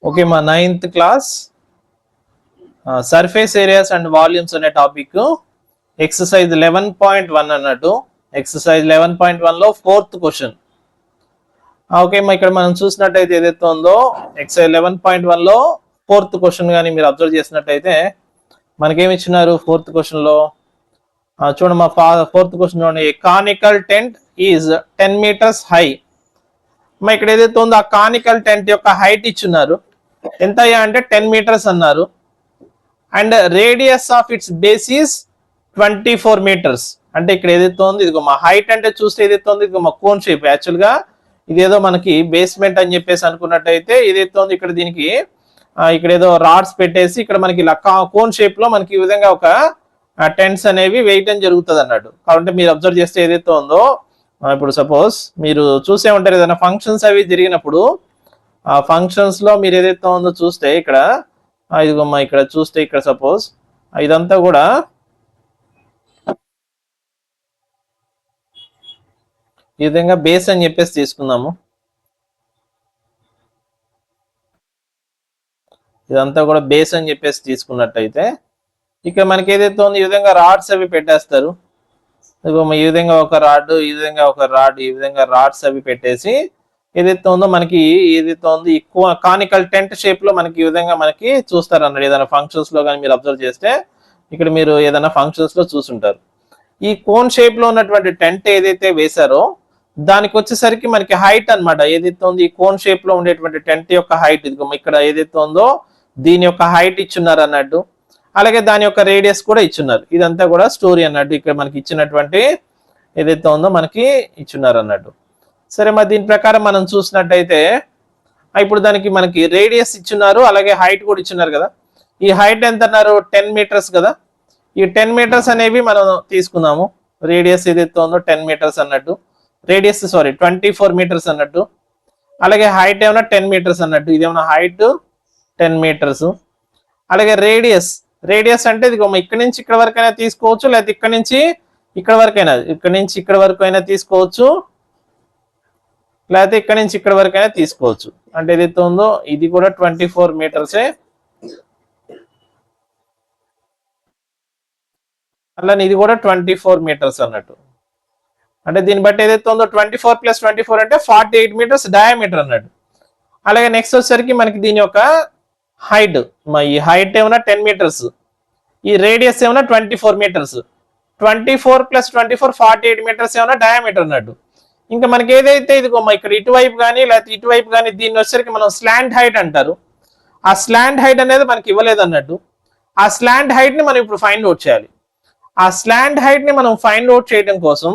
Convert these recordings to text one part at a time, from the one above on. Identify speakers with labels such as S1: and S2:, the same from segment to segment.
S1: Okay మా 9th class surface areas and volumes అనే topic exercise 11.1 అన్నట్టు. ఎక్సర్సైజ్ 11.1 లో 4th క్వశ్చన్. ఓకే మా ఇక్కడ మనం చూసినట్టయితే ఏదైతే ఉందో ఎక్సర్సైజ్ 11.1 లో 4th క్వశ్చన్ కానీ మీరు అబ్జర్వ్ చేసినట్టయితే మనకేమి ఇచ్చినారు 4th క్వశ్చన్ లో. చూడండి మా 4th క్వశ్చన్ చూడండి, a conical tent is 10 meters high. మా ఇక్కడ ఏదైతే ఉందో ఆ కానికల్ టెంట్ యొక్క హైట్ ఇచ్చున్నారు, ఎంత అంటే 10 meters అన్నారు. And radius of it's base is 24 meters. అంటే ఇక్కడ ఏదైతే ఉంది ఇదిగో మా హైట్ అంటే చూస్తే ఏదైతే ఉంది ఇదిగో మా కోన్ షేప్. యాక్చువల్ గా ఇదేదో మనకి బేస్మెంట్ అని చెప్పేసి అనుకున్నట్టయితే ఏదైతే ఉంది ఇక్కడ దీనికి ఇక్కడ ఏదో రాడ్స్ పెట్టేసి ఇక్కడ మనకి ఇలా కోన్ షేప్ లో మనకి ఈ విధంగా ఒక టెంట్స్ అనేవి వేయటం జరుగుతుంది అన్నట్టు. కాబట్టి మీరు అబ్జర్వ్ చేస్తే ఏదైతే ఉందో ఇప్పుడు సపోజ్ మీరు చూసే ఉంటారు ఏదైనా ఫంక్షన్స్ అవి జరిగినప్పుడు ఆ ఫంక్షన్స్ లో మీరు ఏదైతే ఉందో చూస్తే ఇక్కడ ఇదిగోమ్మా ఇక్కడ చూస్తే ఇక్కడ సపోజ్ ఇదంతా కూడా ఈ విధంగా బేస్ అని చెప్పేసి తీసుకుందాము. ఇదంతా కూడా బేస్ అని చెప్పేసి తీసుకున్నట్టయితే ఇక్కడ మనకి ఏదైతే ఉంది ఈ విధంగా రాడ్స్ అవి పెట్టేస్తారు. ఈ విధంగా ఒక రాడ్, ఈ విధంగా ఒక రాడ్, ఈ విధంగా రాడ్స్ అవి పెట్టేసి ఏదైతే ఉందో మనకి ఏదైతే ఉంది ఎక్కువ కానికల్ టెంట్ షేప్ లో మనకి ఈ విధంగా మనకి చూస్తారు అన్నట్టు. ఏదైనా ఫంక్షన్స్ లో కానీ మీరు అబ్జర్వ్ చేస్తే ఇక్కడ మీరు ఏదైనా ఫంక్షన్స్ లో చూసుంటారు. ఈ కోన్ షేప్ లో ఉన్నటువంటి టెంట్ ఏదైతే వేశారో దానికి వచ్చేసరికి మనకి హైట్ అన్నమాట. ఏదైతే ఉంది ఈ కోన్ షేప్ లో ఉండేటువంటి టెంట్ యొక్క హైట్ ఇదిగో ఇక్కడ ఏదైతే ఉందో దీని యొక్క హైట్ ఇచ్చున్నారు అన్నట్టు. అలాగే దాని యొక్క రేడియస్ కూడా ఇచ్చున్నారు. ఇదంతా కూడా స్టోరీ అన్నట్టు. ఇక్కడ మనకి ఇచ్చినటువంటి ఏదైతే ఉందో మనకి ఇచ్చున్నారు అన్నట్టు. సరే మరి దీని ప్రకారం మనం చూసినట్టయితే ఇప్పుడు దానికి మనకి రేడియస్ ఇచ్చున్నారు, అలాగే హైట్ కూడా ఇచ్చున్నారు కదా. ఈ హైట్ ఎంత అన్నారు 10 meters కదా. ఈ 10 meters అనేవి మనం తీసుకుందాము. రేడియస్ ఏదైతే ఉందో 10 meters అన్నట్టు, రేడియస్ 24 meters అన్నట్టు. అలాగే హైట్ ఏమైనా 10 meters అన్నట్టు. ఇదేమన్నా హైట్ 10 meters. అలాగే రేడియస్ అంటే ఇది ఇక్కడ నుంచి ఇక్కడ వరకు అయినా తీసుకోవచ్చు, లేకపోతే ఇక్కడ నుంచి ఇక్కడ వరకు అయినా, ఇక్కడ నుంచి ఇక్కడ వరకు అయినా తీసుకోవచ్చు, లేకపోతే ఇక్కడ నుంచి ఇక్కడ వరకు అయినా తీసుకోవచ్చు. అంటే ఏదైతే ఉందో ఇది కూడా 24 meters. అలానే ఇది కూడా 24 meters అన్నట్టు. అంటే దీన్ని బట్టి ఏదైతే ఉందో 24 + 24 అంటే 48 meters డయామీటర్ అన్నట్టు. అలాగే నెక్స్ట్ వచ్చేసరికి మనకి దీని యొక్క హైట్, ఈ హైట్ ఏమైనా 10 meters, ఈ రేడియస్ ఏమైనా 24 meters. 24 + 24 48 meters ఏమైనా డయామీటర్ అన్నట్టు. ఇంకా మనకి ఏదైతే ఇదిగో ఇక్కడ ఇటువైపు కానీ లేకపోతే ఇటువైపు కానీ దీన్ని వచ్చేసరికి మనం స్లాంట్ హైట్ అంటారు. ఆ స్లాంట్ హైట్ అనేది మనకి ఇవ్వలేదు అన్నట్టు. ఆ స్లాంట్ హైట్ ని మనం ఇప్పుడు ఫైండ్ అవుట్ చేయాలి. ఆ స్లాంట్ హైట్ ని మనం ఫైండ్ అవుట్ చేయడం కోసం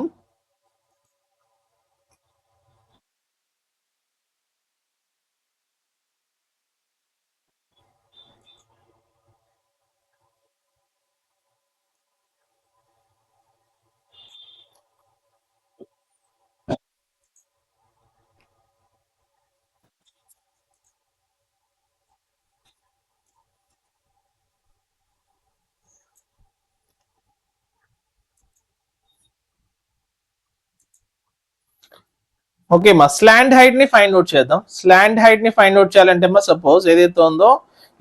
S1: ఓకే మా స్లాంట్ హైట్ ని ఫైండ్ అవుట్ చేద్దాం. స్లాంట్ హైట్ ని ఫైండ్ అవుట్ చేయాలంటే మా సపోజ్ ఏదైతే ఉందో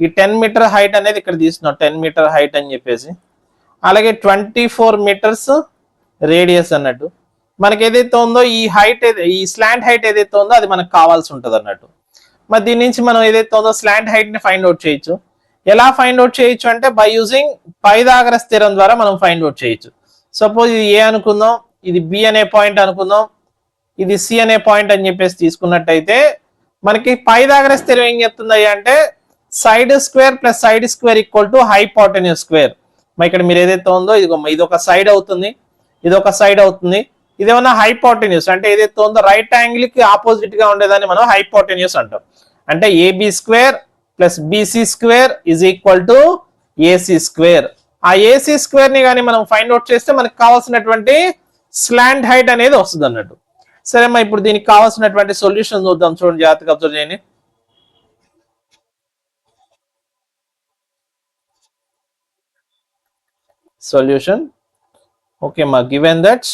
S1: ఈ 10 meter హైట్ అనేది ఇక్కడ తీసుకున్నాం, 10 meter హైట్ అని చెప్పేసి. అలాగే 24 meters రేడియస్ అన్నట్టు. మనకి ఏదైతే ఉందో ఈ హైట్ ఈ స్లాంట్ హైట్ ఏదైతే ఉందో అది మనకు కావాల్సి ఉంటుంది అన్నట్టు. మరి దీని నుంచి మనం ఏదైతే ఉందో స్లాంట్ హైట్ ని ఫైండ్ అవుట్ చేయొచ్చు. ఎలా ఫైండ్ అవుట్ చేయొచ్చు అంటే బై యూజింగ్ పైథాగరస్ థియరం ద్వారా మనం ఫైండ్ అవుట్ చేయొచ్చు. సపోజ్ ఇది ఏ అనుకుందాం, ఇది బి అనే పాయింట్ అనుకుందాం, ఇది సి అనే పాయింట్ అని చెప్పేసి తీసుకున్నట్టయితే మనకి పైథాగరస్ థియరం ఏం చెప్తుంది అంటే side square plus side square equal to hypotenuse square. మరి ఇక్కడ మీరు ఏదైతే ఉందో ఇది ఒక సైడ్ అవుతుంది, ఇది ఒక సైడ్ అవుతుంది. ఇదేమన్నా హైపోటెన్యూస్ అంటే ఏదైతే ఉందో రైట్ యాంగిల్ కి ఆపోజిట్ గా ఉండేదాన్ని మనం హైపోటెన్యూస్ అంటాం. అంటే AB square plus BC square is equal to AC square. ఆ ఏసీ స్క్వేర్ ని కానీ మనం ఫైండ్ అవుట్ చేస్తే మనకు కావాల్సినటువంటి స్లాంట్ హైట్ అనేది వస్తుంది అన్నట్టు. సరే అమ్మా ఇప్పుడు దీనికి కావాల్సినటువంటి సొల్యూషన్ చూద్దాం. చూడండి జాగ్రత్తగా అబ్జర్వ్ చేయండి. సొల్యూషన్ ఓకే మా given that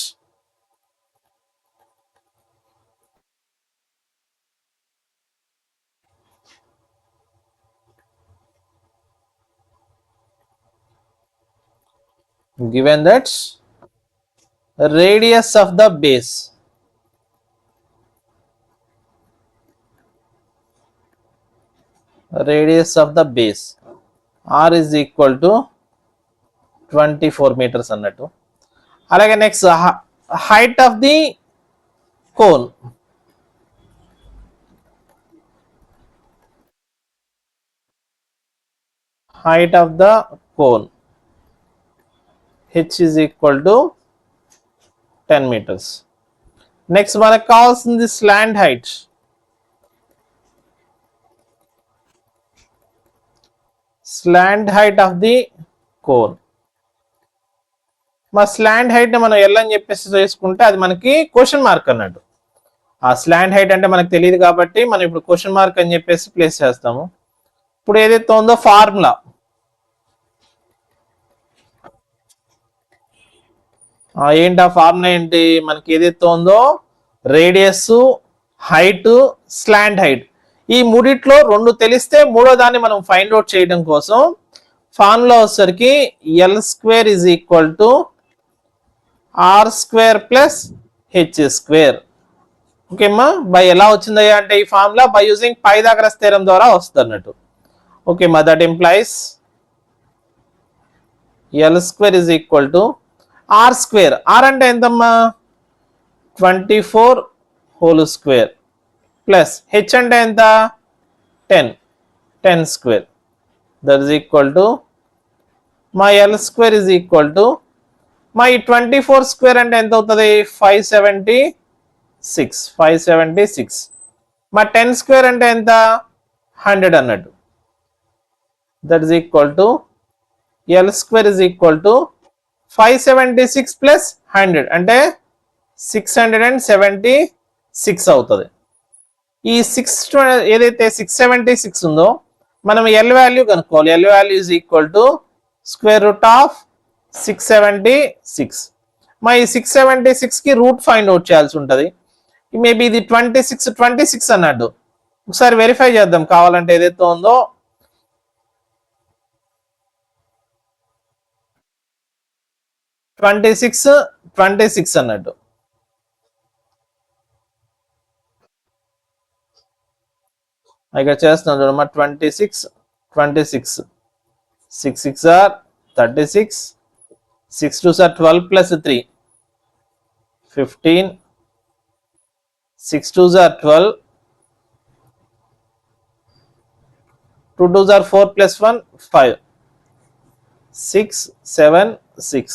S1: given that radius of the base r is equal to 24 meters అన్నట్టు. అలాగే next height of the cone, height of the cone h is equal to 10 meters. Next మనకు కావాల్సింది slant height. Slant height of the cone, మా slant height ని మనం L అని చెప్పేసి చేసుకుంటే అది మనకి క్వశ్చన్ మార్క్ అన్నట్టు. ఆ స్లాంట్ హైట్ అంటే మనకు తెలియదు కాబట్టి మనం ఇప్పుడు క్వశ్చన్ మార్క్ అని చెప్పేసి ప్లేస్ చేస్తాము. ఇప్పుడు ఏదైతే ఉందో ఫార్ములా, ఏంటి ఆ ఫార్ములా ఏంటి, మనకి ఏదైతే ఉందో రేడియస్, హైట్, స్లాంట్ హైట్, ఈ మూడిట్లో రెండు తెలిస్తే మూడో దాన్ని మనం ఫైండ్ అవుట్ చేయడం కోసం ఫార్ములా వచ్చేసరికి L square is equal to R square plus H square. ఓకేమ్మా, బై ఎలా వచ్చిందయ్యా అంటే ఈ formula by using Pythagoras theorem ద్వారా వస్తుంది అన్నట్టు. ఓకేమ్మా, that implies L square is equal to R square, R అంటే ఎంతమ్మా 24 హోల్ స్క్వేర్ ప్లస్ హెచ్ అంటే ఎంత 10 square, that is equal to మా L square is equal to మా ఈ 24 స్క్వేర్ అంటే ఎంత అవుతుంది 576, మా 10 స్క్వేర్ అంటే ఎంత 100 అన్నట్టు. That is equal to L square is equal to 576 plus 100 అంటే 676 అవుతుంది. ఈ 6 ఏదైతే 676 ఉందో మనం ఎల్ వాల్యూ కనుక్కోవాలి. L value is equal to square root of 676. మా ఈ 676 కి రూట్ ఫైండ్ అవుట్ చేయాల్సి ఉంటుంది. మేబీ ఇది 26 అన్నట్టు. ఒకసారి వెరిఫై చేద్దాం కావాలంటే ఏదైతే ఉందో. ట్వంటీ సిక్స్ అన్నట్టు. ఇక్కడ చేస్తున్నాం చూడమ్మా 26 6 6 are 36, 6 2 are 12 plus 3 15, 6 2 are 12, 2 2 are 4 plus 1 5, 6 7 6.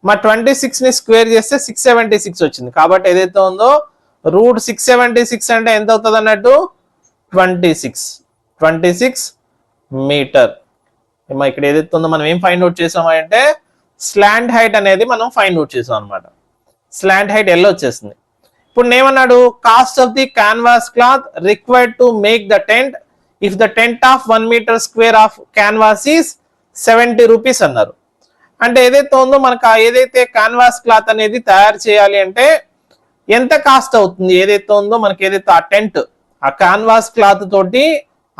S1: మా 26 ని స్క్వేర్ చేస్తే 676 వచ్చింది. కాబట్టి ఏదైతే ఉందో రూట్ 676 అంటే ఎంత అవుతుంది అన్నట్టు 26 మీటర్. ఇక్కడ ఏదైతే ఉందో మనం ఏం ఫైండ్ అవుట్ చేసామంటే స్లాంట్ హైట్ అనేది మనం ఫైండ్ అవుట్ చేసాం అనమాట. స్లాంట్ హైట్ ఎల్ వచ్చేసింది. ఇప్పుడు ఏమన్నాడు, cost of the canvas cloth required to make the tent if the tent of 1 metre square of canvas is 70 rupees అన్నారు. అంటే ఏదైతే ఉందో మనకు ఏదైతే క్యాన్వాస్ క్లాత్ అనేది తయారు చేయాలి అంటే ఎంత కాస్ట్ అవుతుంది, ఏదైతే ఉందో మనకి ఏదైతే ఆ టెంట్, ఆ క్యాన్వాస్ క్లాత్ తోటి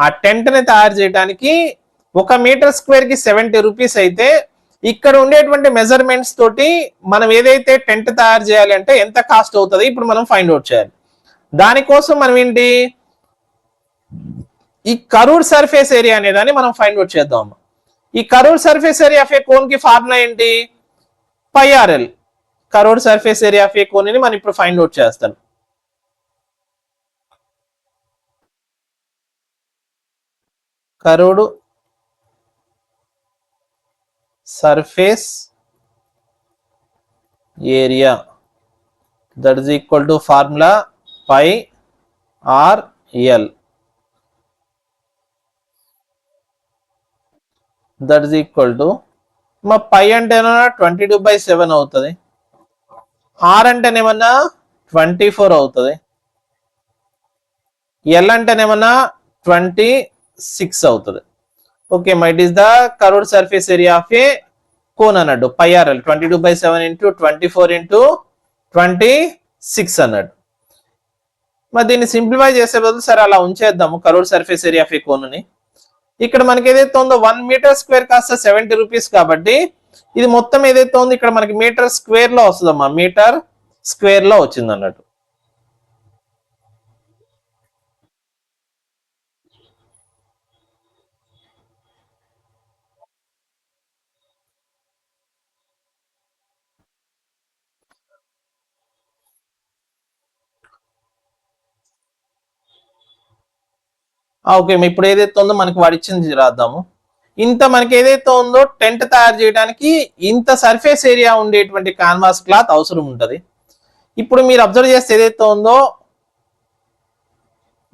S1: ఆ టెంట్ ని తయారు చేయడానికి 1 మీటర్ స్క్వేర్ కి 70 రూపీస్ అయితే ఇక్కడ ఉండేటువంటి మెజర్మెంట్స్ తోటి మనం ఏదైతే టెంట్ తయారు చేయాలి అంటే ఎంత కాస్ట్ అవుతుంది ఇప్పుడు మనం ఫైండ్ అవుట్ చేయాలి. దానికోసం మనం ఏంటి, ఈ కర్వ్డ్ సర్ఫేస్ ఏరియా అనేదాన్ని మనం ఫైండ్ అవుట్ చేద్దాం. ఈ curved surface area of a cone కి ఫార్ములా ఏంటి, pi RL. Curved surface area of a cone ని మనం ఇప్పుడు ఫైండ్ అవుట్ చేస్తాం. Curved surface area that is equal to formula pi R L. That is equal to మా pi అంటేనేమన్నా 22/7 అవుతుంది, are అంటేనేమన్నా 24 అవుతుంది, L అంటేనేమన్నా 26 అవుతుంది. Okay, it is the curved surface area of a cone అన్నట్టు. Pi R L 22/7 into 24 into 26 అన్నట్టు. మరి దీన్ని simplify చేసే బదులు సరే అలా ఉంచేద్దాము curved surface area of a cone ని. ఇక్కడ మనకి ఏదైతే ఉందో 1 మీటర్ స్క్వేర్ కాస్త 70 రూపీస్ కాబట్టి ఇది మొత్తం ఏదైతే ఉందో ఇక్కడ మనకి మీటర్ స్క్వేర్ లో వస్తుందమ్మా, మీటర్ స్క్వేర్ లో వచ్చింది అన్నట్టు. ఓకే, ఇప్పుడు ఏదైతే ఉందో మనకి వాడు ఇచ్చింది రాద్దాము. ఇంత మనకి ఏదైతే ఉందో టెంట్ తయారు చేయడానికి ఇంత సర్ఫేస్ ఏరియా ఉండేటువంటి కాన్వాస్ క్లాత్ అవసరం ఉంటుంది. ఇప్పుడు మీరు అబ్జర్వ్ చేస్తే ఏదైతే ఉందో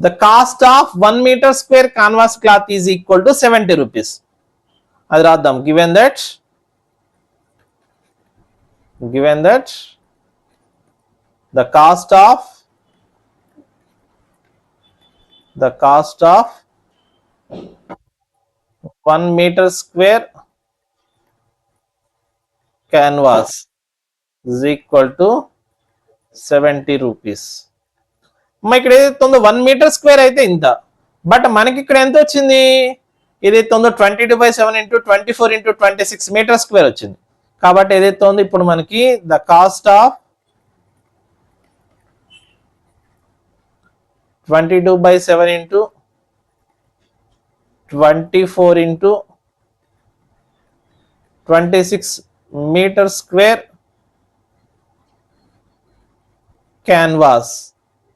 S1: the cost of 1 metre square canvas cloth is equal to 70 rupees. అది రాద్దాం. Given that the cost of 1 meter square canvas is equal to 70 rupees. ఇక్కడ ఏదైతే ఉందో 1 మీటర్ స్క్వేర్ అయితే ఇంత, బట్ మనకి ఇక్కడ ఎంత వచ్చింది, ఏదైతే ఉందో 22/7 ఇంటూ 24 ఇంటూ 26 మీటర్ స్క్వేర్ వచ్చింది. కాబట్టి ఏదైతే ఉందో ఇప్పుడు మనకి the cost of 22/7 into 24 into 26 metre square canvas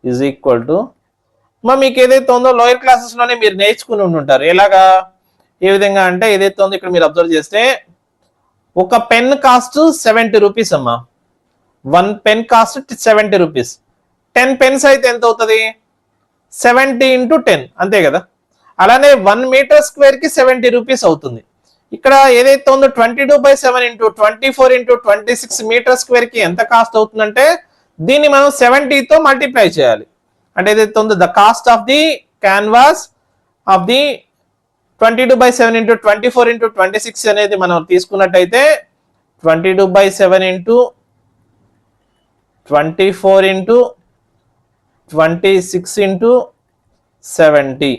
S1: is equal to, మీకు ఏదైతే ఉందో లోయర్ క్లాసెస్ లోనే మీరు నేర్చుకుని ఉంటుంటారు. ఎలాగా, ఏ విధంగా అంటే ఏదైతే ఉందో ఇక్కడ మీరు అబ్జర్వ్ చేస్తే ఒక పెన్ కాస్ట్ 70 రూపీస్ అమ్మా. 1 పెన్ కాస్ట్ 70 రూపీస్. 10 పెన్స్ అయితే ఎంత అవుతుంది, 70 ఇంటూ 10 అంతే కదా. అలానే 1 మీటర్ స్క్వేర్ కి 70 రూపీస్ అవుతుంది. ఇక్కడ ఏదైతే ఉందో 22/7 ఇంటూ 24 ఇంటూ 26 మీటర్ స్క్వేర్ కి ఎంత కాస్ట్ అవుతుందంటే దీన్ని మనం 70తో మల్టిప్లై చేయాలి. అంటే ఏదైతే ఉందో the cost of the canvas of the 22/7 into 24 into 26 అనేది మనం తీసుకున్నట్టయితే 22/7 ఇంటూ 24 ఇంటూ 26 ఇంటూ 70.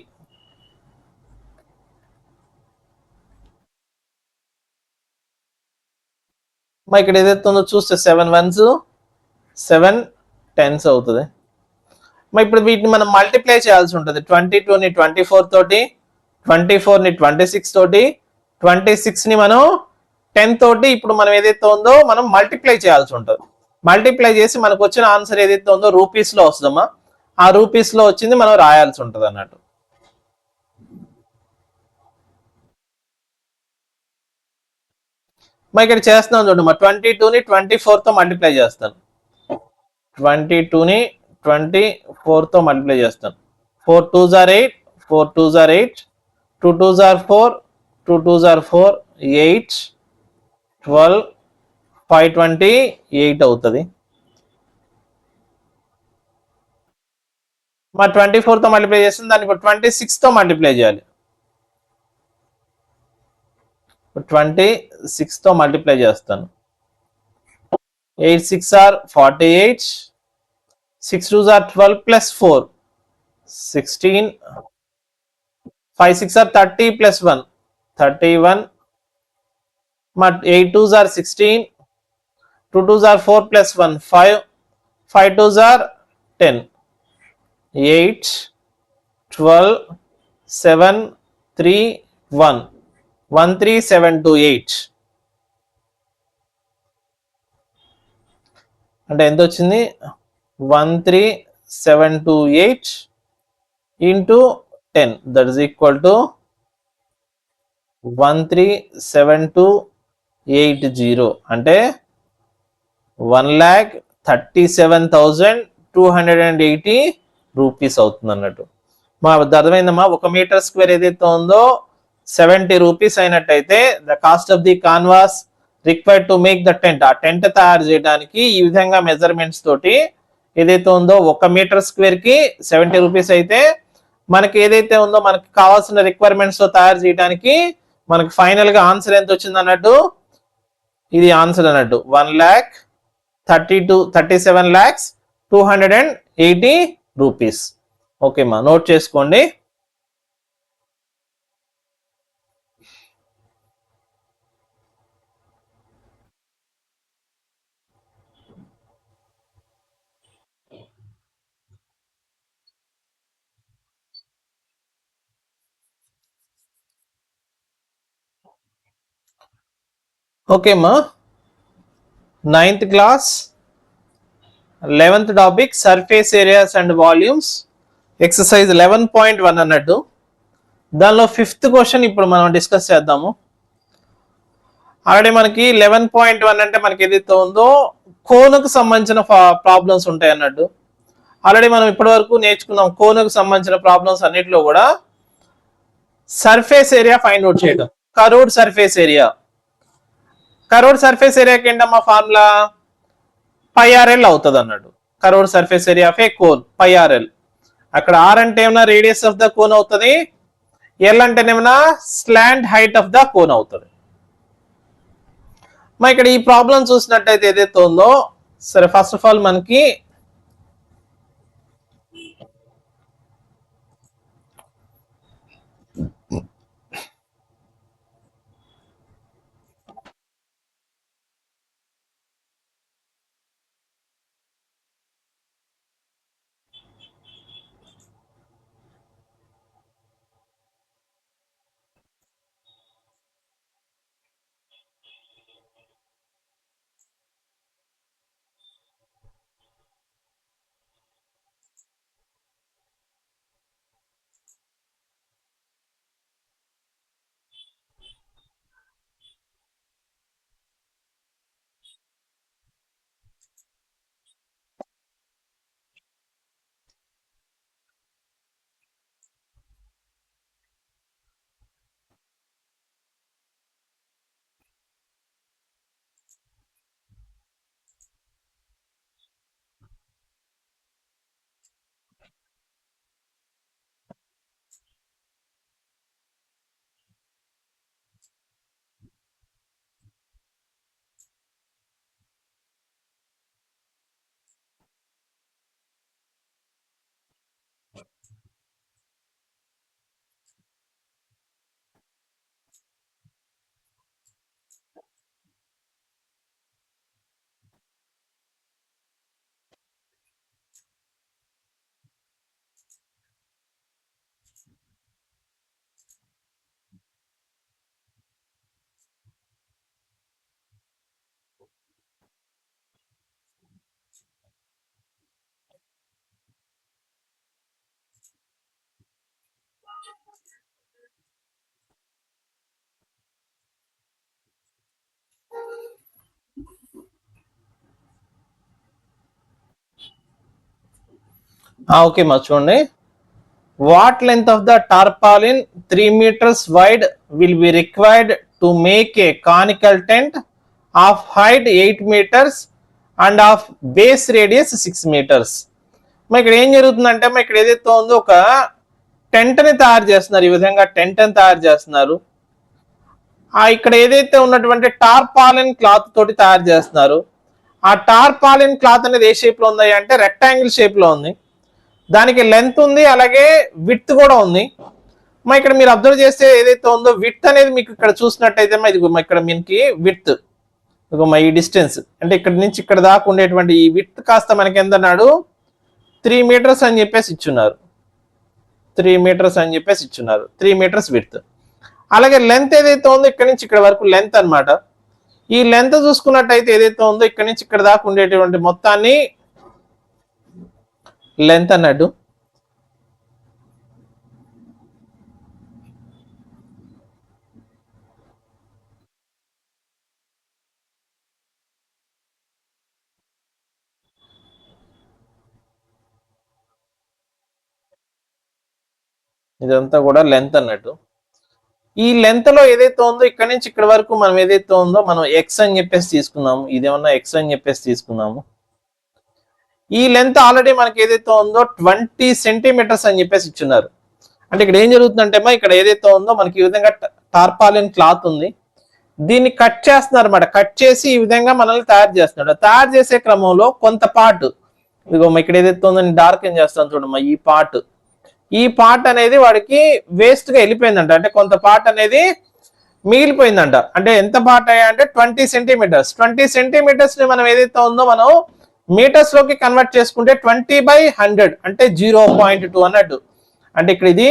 S1: ఇక్కడ ఏదైతే ఉందో చూస్తే 7 1s 7 10s అవుతుంది. ఇప్పుడు వీటిని మనం మల్టిప్లై చేయాల్సి ఉంటుంది. 22ని 24 తోటి, 24ని 26 తోటి, 26ని మనం 10 తోటి ఇప్పుడు మనం ఏదైతే ఉందో మనం మల్టిప్లై చేయాల్సి ఉంటుంది. మల్టిప్లై చేసి మనకు వచ్చిన ఆన్సర్ ఏదైతే ఉందో రూపీస్ లో వస్తుందమ్మా, ఆ రూపీస్ లో వచ్చింది మనం రాయాల్సి ఉంటుంది అన్నట్టు. ఇక్కడ చేస్తున్నాం చూడమ్మా, 22ని 24తో మల్టిప్లై చేస్తాను. 22ని 24తో మల్టిప్లై చేస్తాను. 4 2s are 8, 4 2s are 8, 2 2s are 4, 2 2s are 4, 8 12 528 అవుతుంది. 24తో మల్టిప్లై చేస్తుంది, దాన్ని ఇప్పుడు 26తో మల్టిప్లై చేయాలి. 26తో మల్టిప్లై చేస్తాను. 8 6 are 48, 6 2s are 12 plus 4 16, 5 6 are 30 plus 1 31, 8 2s are 16, 2 2s are 4 plus 1 5, 5 2s are 10, 8 12 7 3 1 13728. అంటే ఎంత వచ్చింది, 13728 into 10 that is equal to 137,280 అంటే 1,37,280 రూపీస్ అవుతుంది అన్నట్టు. మా అర్థమైందమ్మా. 1 మీటర్ స్క్వేర్ ఏదైతే ఉందో 70 రూపీస్ అయినట్టయితే the cost of the canvas required to make the tent, ఆ టెంట్ తయారు చేయడానికి ఈ విధంగా మెజర్మెంట్స్ తోటి ఏదైతే ఉందో 1 మీటర్ స్క్వేర్ కి 70 రూపీస్ అయితే మనకి ఏదైతే ఉందో మనకి కావాల్సిన రిక్వైర్మెంట్స్ తో తయారు చేయడానికి మనకి ఫైనల్ గా ఆన్సర్ ఎంత వచ్చింది అన్నట్టు, ఇది ఆన్సర్ అన్నట్టు 1,37,280 రూపీస్. ఓకే మా, నోట్ చేసుకోండి. ఓకే అమ్మా, 9th class 11th topic surface areas and volumes exercise 11.1 అన్నట్టు. దానిలో 5th క్వశ్చన్ ఇప్పుడు మనం డిస్కస్ చేద్దాము. ఆల్రెడీ మనకి 11.1 అంటే మనకి ఏదైతే ఉందో కోనుకు సంబంధించిన ప్రాబ్లమ్స్ ఉంటాయి అన్నట్టు. ఆల్రెడీ మనం ఇప్పటి వరకు నేర్చుకున్నాం కోనుకు సంబంధించిన ప్రాబ్లమ్స్ అన్నిటిలో కూడా సర్ఫేస్ ఏరియా ఫైండ్ అవుట్ చేయడం. Curved surface area, curved surface ఏరియాకి ఏంటమ్మా ఫార్ములా πRL అవుతుంది అన్నట్టు. Curved surface area of a cone πRL. అక్కడ R అంటే ఏమన్నా రేడియస్ ఆఫ్ ద కోన్ అవుతుంది, L అంటేనేమన్నా slant height of the cone అవుతుంది. మరి ఇక్కడ ఈ ప్రాబ్లం చూసినట్టయితే ఏదైతే ఉందో, సరే ఫస్ట్ ఆఫ్ ఆల్ మనకి ఓకే మా చూడండి, what length of the tarpaulin 3 meters wide will be required to make a conical tent of height 8 meters and of base radius 6 meters. మరి ఇక్కడ ఏం జరుగుతుందంటే మరి ఇక్కడ ఏదైతే ఉందో ఒక టెంట్ ని తయారు చేస్తున్నారు. ఈ విధంగా టెంట్ ని తయారు చేస్తున్నారు. ఇక్కడ ఏదైతే ఉన్నటువంటి టార్పాలిన్ క్లాత్ తోటి తయారు చేస్తున్నారు. ఆ టార్పాలిన్ క్లాత్ అనేది ఏ షేప్ లో ఉంది అంటే రెక్టాంగిల్ షేప్ లో ఉంది. దానికి లెంత్ ఉంది, అలాగే విడ్త్ కూడా ఉంది. మా ఇక్కడ మీరు అబ్జర్వ్ చేస్తే ఏదైతే ఉందో విడ్త్ అనేది మీకు ఇక్కడ చూసినట్టయితే ఇది ఇక్కడ మనకి విడ్త్ మా ఈ డిస్టెన్స్ అంటే ఇక్కడ నుంచి ఇక్కడ దాకా ఉండేటువంటి ఈ విడ్త్ కాస్త మనకి ఎంత అన్నాడు 3 meters అని చెప్పేసి ఇచ్చున్నారు. 3 meters అని చెప్పేసి ఇచ్చున్నారు. 3 meters విడ్త్. అలాగే లెంత్ ఏదైతే ఉందో ఇక్కడ నుంచి ఇక్కడ వరకు లెంత్ అనమాట. ఈ లెంత్ చూసుకున్నట్టయితే ఏదైతే ఉందో ఇక్కడ నుంచి ఇక్కడ దాకా ఉండేటువంటి మొత్తాన్ని లెంత్ అన్నట్టు. ఇదంతా కూడా లెంత్ అన్నట్టు. ఈ లెంత్ లో ఏదైతే ఉందో ఇక్కడ నుంచి ఇక్కడ వరకు మనం ఏదైతే ఉందో మనం ఎక్స్ అని చెప్పేసి తీసుకున్నాము. ఇదేమన్నా ఎక్స్ అని చెప్పేసి తీసుకున్నాము. ఈ లెంత్ ఆల్రెడీ మనకి ఏదైతే ఉందో 20 centimeters అని చెప్పేసి ఇచ్చున్నారు. అంటే ఇక్కడ ఏం జరుగుతుందంటే ఇక్కడ ఏదైతే ఉందో మనకి ఈ విధంగా టార్పాలిన్ క్లాత్ ఉంది. దీన్ని కట్ చేస్తున్నారు అన్నమాట. కట్ చేసి ఈ విధంగా మనల్ని తయారు చేస్తున్నాడు. తయారు చేసే క్రమంలో కొంత పార్ట్ ఇదిగో ఇక్కడ ఏదైతే ఉందో నేను డార్క్ ఏం చేస్తాను చూడమ్మా. ఈ పార్ట్ అనేది వాడికి వేస్ట్ గా వెళ్ళిపోయిందంట. అంటే కొంత పార్ట్ అనేది మిగిలిపోయిందంట. అంటే ఎంత పార్ట్ అయ్యా అంటే 20 centimeters. 20 centimeters ని మనం ఏదైతే ఉందో మనం మీటర్స్ లోకి కన్వర్ట్ చేసుకుంటే 20/100 అంటే 0.2 అన్నట్టు. అంటే ఇక్కడ ఇది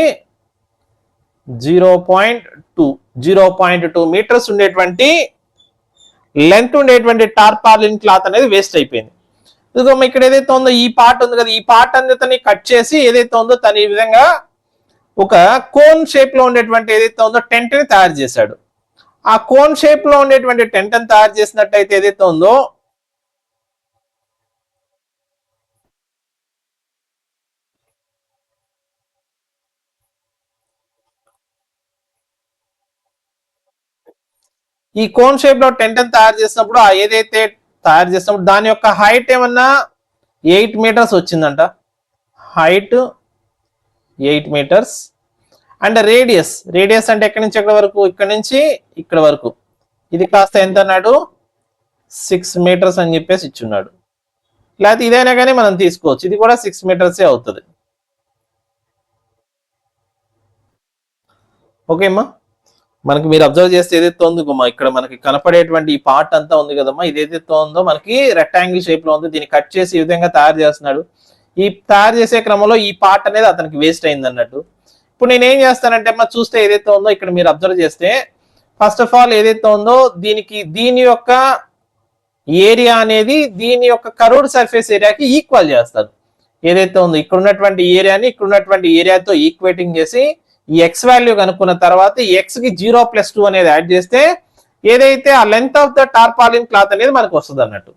S1: 0.2 మీటర్స్ ఉండేటువంటి లెంత్ ఉండేటువంటి టార్పాలిన్ క్లాత్ అనేది వేస్ట్ అయిపోయింది. ఇదిగో ఇక్కడ ఏదైతే ఉందో ఈ పార్ట్ ఉంది కదా, ఈ పార్ట్ అనేది కట్ చేసి ఏదైతే ఉందో తను ఈ విధంగా ఒక కోన్ షేప్ లో ఉండేటువంటి ఏదైతే ఉందో టెంట్ ని తయారు చేశాడు. ఆ కోన్ షేప్ లో ఉండేటువంటి టెంట్ ని తయారు చేసినట్టయితే ఏదైతే ఉందో ఈ కోన్ షేప్ లో టెంట్ ని తయారు చేసినప్పుడు ఆ ఏదైతే తయారు చేసినప్పుడు దాని యొక్క హైట్ ఏమన్నా 8 మీటర్స్ వచ్చిందంట. హైట్ 8 మీటర్స్ అండ్ రేడియస్ అంటే ఎక్కడి నుంచి ఎక్కడి వరకు, ఇక్కడ నుంచి ఇక్కడ వరకు, ఇది కాస్త ఎంత అన్నాడు 6 మీటర్స్ అని చెప్పేసి ఇచ్చున్నాడు. లేకపోతే ఇదైనా కానీ మనం తీసుకోవచ్చు, ఇది కూడా 6 మీటర్సే అవుతుంది. ఓకే అమ్మా, మనకి మీరు అబ్జర్వ్ చేస్తే ఏదైతే ఉందో ఇక్కడ మనకి కనపడేటువంటి ఈ పార్ట్ అంతా ఉంది కదమ్మా, ఇదేదైతే ఉందో మనకి రెక్టాంగిల్ షేప్ లో ఉంది. దీన్ని కట్ చేసి ఈ విధంగా తయారు చేస్తున్నాడు. ఈ తయారు చేసే క్రమంలో ఈ పార్ట్ అనేది అతనికి వేస్ట్ అయింది అన్నట్టు. ఇప్పుడు నేను ఏం చేస్తానంటే అమ్మా, చూస్తే ఏదైతే ఉందో ఇక్కడ మీరు అబ్జర్వ్ చేస్తే ఫస్ట్ ఆఫ్ ఆల్ ఏదైతే ఉందో దీని యొక్క ఏరియా అనేది దీని యొక్క కర్వ్డ్ సర్ఫేస్ ఏరియాకి ఈక్వల్ చేస్తారు. ఏదైతే ఉందో ఇక్కడ ఉన్నటువంటి ఏరియాని ఇక్కడ ఉన్నటువంటి ఏరియాతో ఈక్వేటింగ్ చేసి ఈ ఎక్స్ వాల్యూ కనుక్కున్న తర్వాత ఎక్స్ కి 0+2 అనేది యాడ్ చేస్తే ఏదైతే ఆ length of the tarpaulin cloth అనేది మనకు వస్తుంది అన్నట్టు.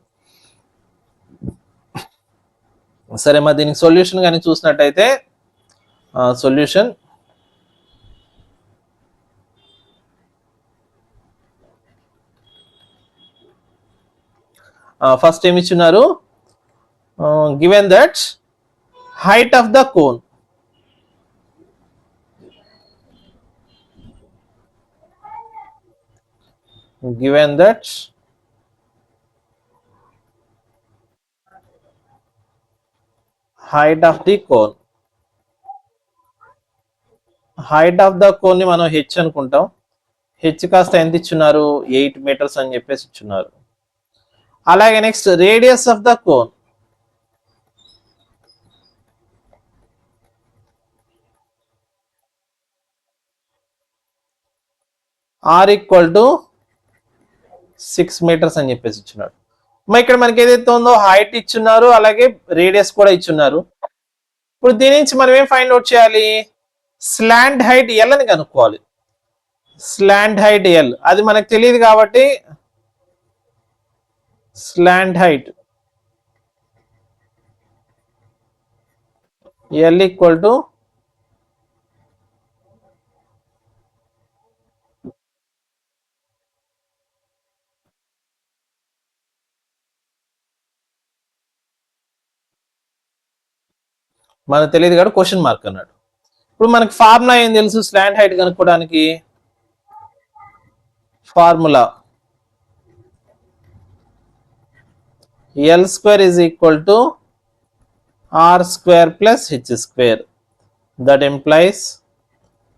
S1: సరే మరి దీనికి సొల్యూషన్ కానీ చూసినట్టయితే సొల్యూషన్ ఫస్ట్ ఏమి ఇచ్చున్నారు, given that height of the cone given that height of the cone, height of the cone ని మనం h అనుకుంటాం. h కాస్త ఎంత ఇచ్చున్నారు 8 మీటర్స్ అని చెప్పేసి ఇచ్చున్నారు. అలాగే next radius of the cone, r equal to 6 metres అని చెప్పేసి ఇచ్చున్నాడు. మరి ఇక్కడ మనకి ఏదైతే ఉందో హైట్ ఇచ్చున్నారు, అలాగే రేడియస్ కూడా ఇచ్చున్నారు. ఇప్పుడు దీని నుంచి మనం ఏం ఫైండ్ అవుట్ చేయాలి, స్లాంట్ హైట్ ఎల్ అని కనుక్కోవాలి. స్లాంట్ హైట్ ఎల్ అది మనకు తెలియదు కాబట్టి slant height L equal to మనకు తెలియదు కాబట్టి క్వశ్చన్ మార్క్ అన్నాడు. ఇప్పుడు మనకి ఫార్ములా ఏం తెలుసు స్లాంట్ హైట్ కనుక్కోవడానికి, formula L² is equal to R² plus H². That implies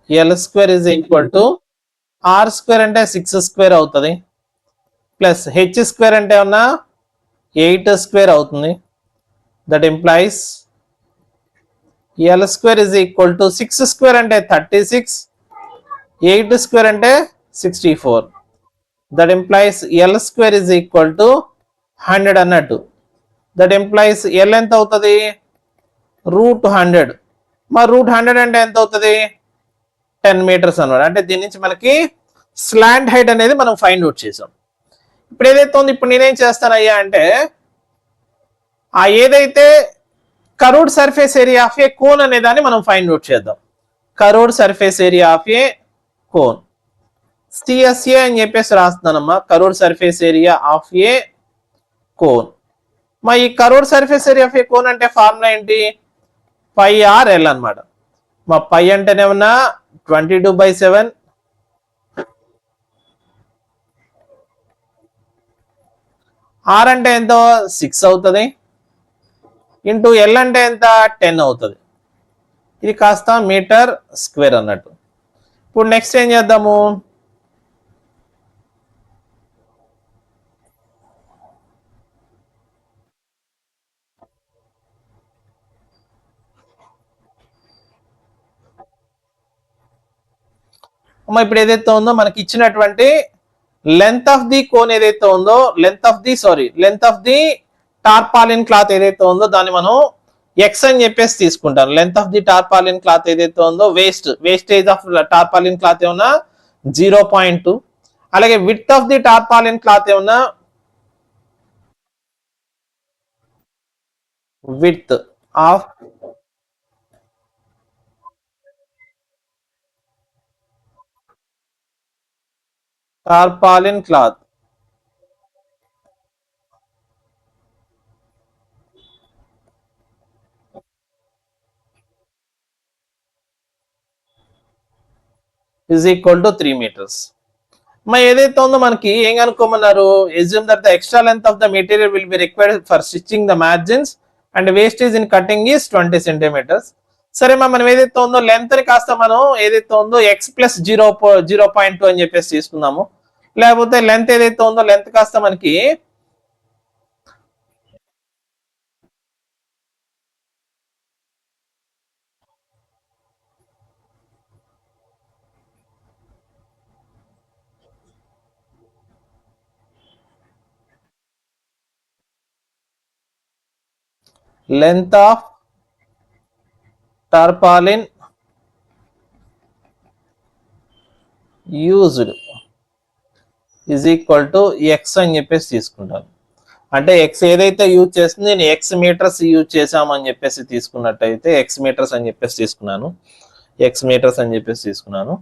S1: L² is equal to R² అంటే 6² అవుతుంది, ప్లస్ H² అంటే ఉన్న 8² అవుతుంది. That implies L² is equal to 6² అంటే 36, 8² అంటే 64. That implies L² is equal to 100 అన్నట్టు. That implies L ఎంత అవుతుంది √100. మరి √100 అంటే ఎంత అవుతుంది 10 మీటర్స్ అన్నమాట. అంటే దీని నుంచి మనకి స్లాంట్ హైట్ అనేది మనం ఫైండ్ అవుట్ చేసాం. ఇప్పుడు ఏదైతే ఉంది, ఇప్పుడు నేనేం చేస్తానయ్యా అంటే ఆ ఏదైతే curved surface area of a cone అనే దాన్ని మనం ఫైండ్ అవుట్ చేద్దాం. Curved surface area of a cone CSA అని చెప్పేసి రాస్తున్నానమ్మా, curved surface area of a cone. మా ఈ curved surface area of a cone అంటే ఫార్ములా ఏంటి, πr/l అన్నమాట. మా పై అంటేనేమన్నా 22/7, r అంటే ఎంత 6 అవుతుంది, ఇంటూ ఎల్ అంటే ఎంత 10 అవుతుంది. ఇది కాస్త మీటర్ స్క్వేర్ అన్నట్టు. ఇప్పుడు నెక్స్ట్ ఏం చేద్దాము, ఇప్పుడు ఏదైతే ఉందో మనకి ఇచ్చినటువంటి లెంత్ ఆఫ్ ది కోన్ ఏదైతే ఉందో, length of the tarpaulin cloth ఏదైతే ఉందో దాన్ని మనం ఎక్స్ అని చెప్పేసి తీసుకుంటాం. Length of the tarpaulin cloth ఏదైతే ఉందో, వేస్టేజ్ ఆఫ్ టార్పాలిన్ క్లాత్ ఏమన్నా 0.2. అలాగే width of the tarpaulin cloth ఏమన్నా width of tarpaulin cloth is equal to 3 meters. మరి ఏదైతే ఉందో మనకి ఏం కనుక్కోమన్నారు, assume that the extra length of the material will be required for stitching the margins and wastage in cutting is 20 centimeters. సరే మనం ఏదైతే ఉందో లెంత్ ని కాస్త మనం ఏదైతే ఉందో x ప్లస్ 0.2 అని చెప్పేసి తీసుకుందాము. లేకపోతే లెంత్ ఏదైతే ఉందో లెంత్ కాస్త మనకి length of tarpaulin used is equal to x అని చెప్పేసి తీసుకుంటాను. అంటే ఎక్స్ ఏదైతే యూజ్ చేస్తుంది, నేను ఎక్స్ మీటర్స్ యూజ్ చేసామని చెప్పేసి తీసుకున్నట్టయితే ఎక్స్ మీటర్స్ అని చెప్పేసి తీసుకున్నాను. ఎక్స్ మీటర్స్ అని చెప్పేసి తీసుకున్నాను.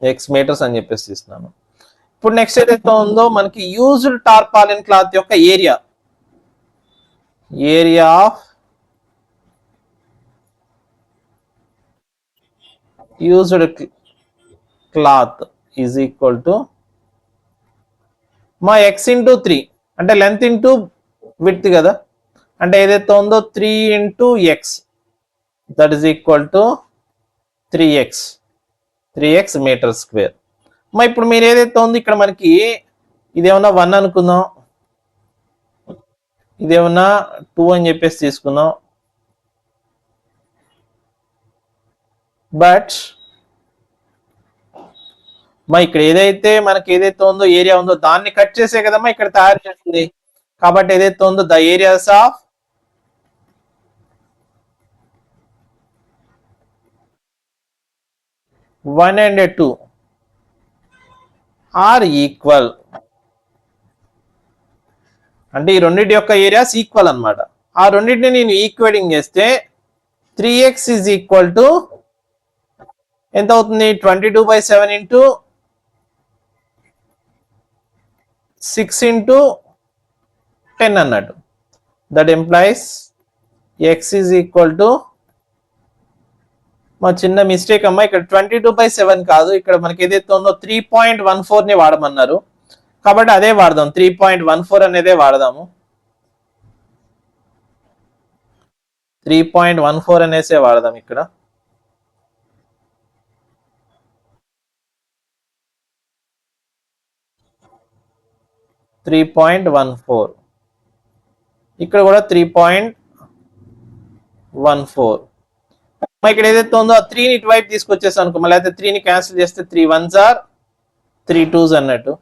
S1: ఎక్స్ మీటర్స్ అని చెప్పేసి తీసుకున్నాను. ఇప్పుడు నెక్స్ట్ ఏదైతే ఉందో మనకి యూజ్డ్ టార్పాలిన్ క్లాత్ యొక్క area of used cloth is equal to మా ఎక్స్ ఇంటూ 3 అంటే లెంత్ ఇంటూ విడ్త్ కదా, అంటే ఏదైతే ఉందో 3 into x that is equal to 3x metre square. మా ఇప్పుడు మీరు ఏదైతే ఉందో ఇక్కడ మనకి ఇదేమన్నా 1 అనుకుందాం, ఇదేమన్నా 2 అని చెప్పేసి తీసుకుందాం. బట్ మా ఇక్కడ ఏదైతే మనకి ఏదైతే ఉందో ఏరియా ఉందో దాన్ని కట్ చేసే కదమ్మా ఇక్కడ తయారు చేస్తుంది. కాబట్టి ఏదైతే ఉందో the areas of one and 2 are equal, అంటే ఈ రెండింటి యొక్క ఏరియాస్ ఈక్వల్ అనమాట. ఆ రెండింటిని నేను ఈక్వేటింగ్ చేస్తే 3x ఈజ్ ఈక్వల్ టు ఎంత అవుతుంది, 22/7 ఇంటూ 6 ఇంటూ 10 అన్నట్టు. That employees x is equal to, మా చిన్న మిస్టేక్ అమ్మా, ఇక్కడ 22/7 కాదు, ఇక్కడ మనకి ఏదైతే ఉందో 3.14 ని వాడమన్నారు. కాబట్టి అదే వాడదాం, 3.14 అనేదే వాడదాము. 3.14 అనేసే వాడదాం ఇక్కడ. ఇక్కడ కూడా 3.14. ఇక్కడ ఏదైతే ఉందో ఆ 3ని ఇటువైపు తీసుకొచ్చేసాను అనుకో, మళ్ళీ అయితే 3ని క్యాన్సిల్ చేస్తే 3 1s ఆర్ 3 2s అన్నట్టు.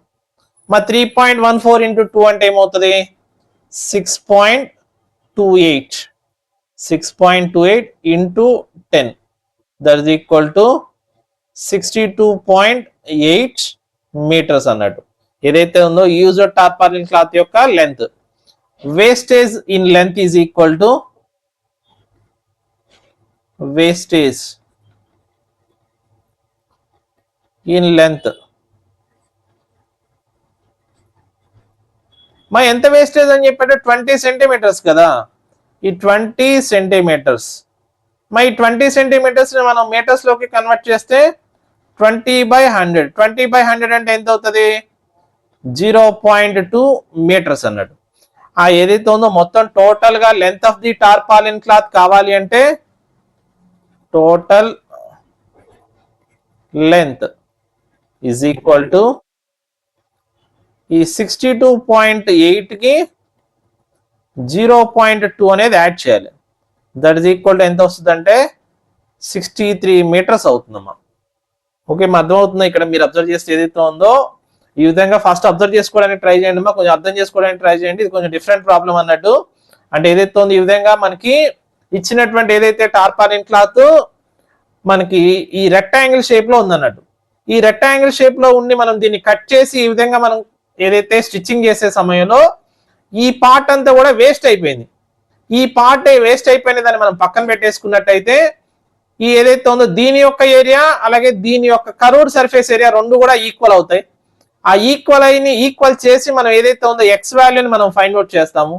S1: మా 3.14 ఇంటూ 2 అంటే ఏమవుతుంది, 6.28 into 10 that is equal to 62.8 metres అన్నట్టు. ఏదైతే ఉందో యూజ్డ్ టార్పాలిన్ క్లాత్ యొక్క length. Wastage in length is equal to wastage in length. మా ఎంత వేస్టేజ్ అని చెప్పాడు, 20 సెంటీమీటర్స్ కదా. ఈ 20 సెంటీమీటర్స్, మా ఈ 20 సెంటీమీటర్స్ మనం మీటర్స్ లోకి కన్వర్ట్ చేస్తే 20/100 అంటే ఎంత అవుతుంది, 0.2 మీటర్స్ అన్నట్టు. ఆ ఏదైతే ఉందో మొత్తం టోటల్ గా length of the tarpaulin cloth కావాలి అంటే total length is equal to ఈ 62.8కి 0.2 అనేది యాడ్ చేయాలి. దట్ ఈస్ ఈక్వల్ టు ఎంత వస్తుంది అంటే 63 మీటర్స్ అవుతుందమ్మా. ఓకే, మా అర్థమవుతుందా? ఇక్కడ మీరు అబ్జర్వ్ చేస్తే ఏదైతే ఉందో ఈ విధంగా ఫస్ట్ అబ్జర్వ్ చేసుకోవడానికి ట్రై చేయండి అమ్మా, కొంచెం అర్థం చేసుకోవడానికి ట్రై చేయండి. ఇది కొంచెం డిఫరెంట్ ప్రాబ్లం అన్నట్టు. అంటే ఏదైతే ఉందో ఈ విధంగా మనకి ఇచ్చినటువంటి ఏదైతే టార్పాలిన్ క్లాత్ మనకి ఈ రెక్టాంగిల్ షేప్ లో ఉందన్నట్టు. ఈ రెక్టాంగిల్ షేప్ లో ఉండి మనం దీన్ని కట్ చేసి ఈ విధంగా మనం ఏదైతే స్టిచ్చింగ్ చేసే సమయంలో ఈ పార్ట్ అంతా కూడా వేస్ట్ అయిపోయింది. ఈ పార్ట్ వేస్ట్ అయిపోయిన దాన్ని మనం పక్కన పెట్టేసుకున్నట్టయితే ఈ ఏదైతే ఉందో దీని యొక్క ఏరియా అలాగే దీని యొక్క కర్వ్డ్ సర్ఫేస్ ఏరియా రెండు కూడా ఈక్వల్ అవుతాయి. ఆ ఈక్వల్ చేసి మనం ఏదైతే ఉందో ఎక్స్ వాల్యూని మనం ఫైండ్ అవుట్ చేస్తాము.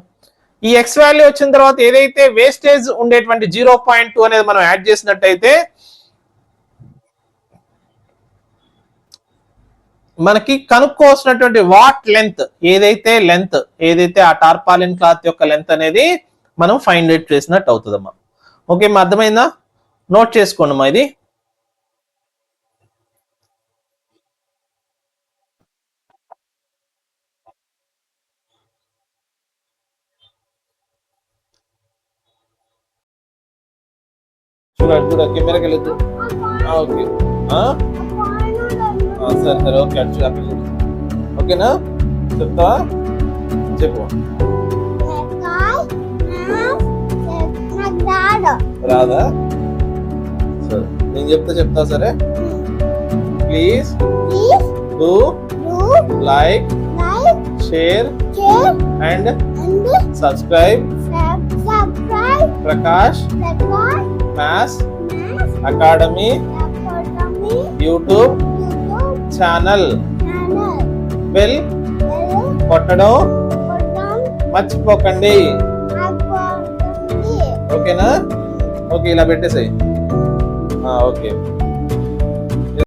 S1: ఈ ఎక్స్ వాల్యూ వచ్చిన తర్వాత ఏదైతే వేస్టేజ్ ఉండేటువంటి 0.2 అనేది మనం యాడ్ చేసినట్టయితే మనకి కనుక్కోవాల్సినటువంటి వాట్ లెంత్ ఏదైతే ఆ టార్పాలిన్ క్లాత్ యొక్క లెంత్ అనేది మనం ఫైండ్ అవుట్ చేసినట్టు అవుతుందమ్మా. ఓకే, మా అర్థమైందా? నోట్ చేసుకోండి అమ్మా. ఇది చూడండి కెమెరాకి వెళ్ళదు. ఓకే సరే ఓకే అక్కడ ఓకేనా? చెప్తా చెప్పు. రాదా? సరే నేను చెప్తా సరే. Please do like share and subscribe Prakash maths academy YouTube channel. Bell కొట్టడం మర్చిపోకండి. ఓకేనా? ఓకే, ఇలా పెట్టేసాయి. ఓకే.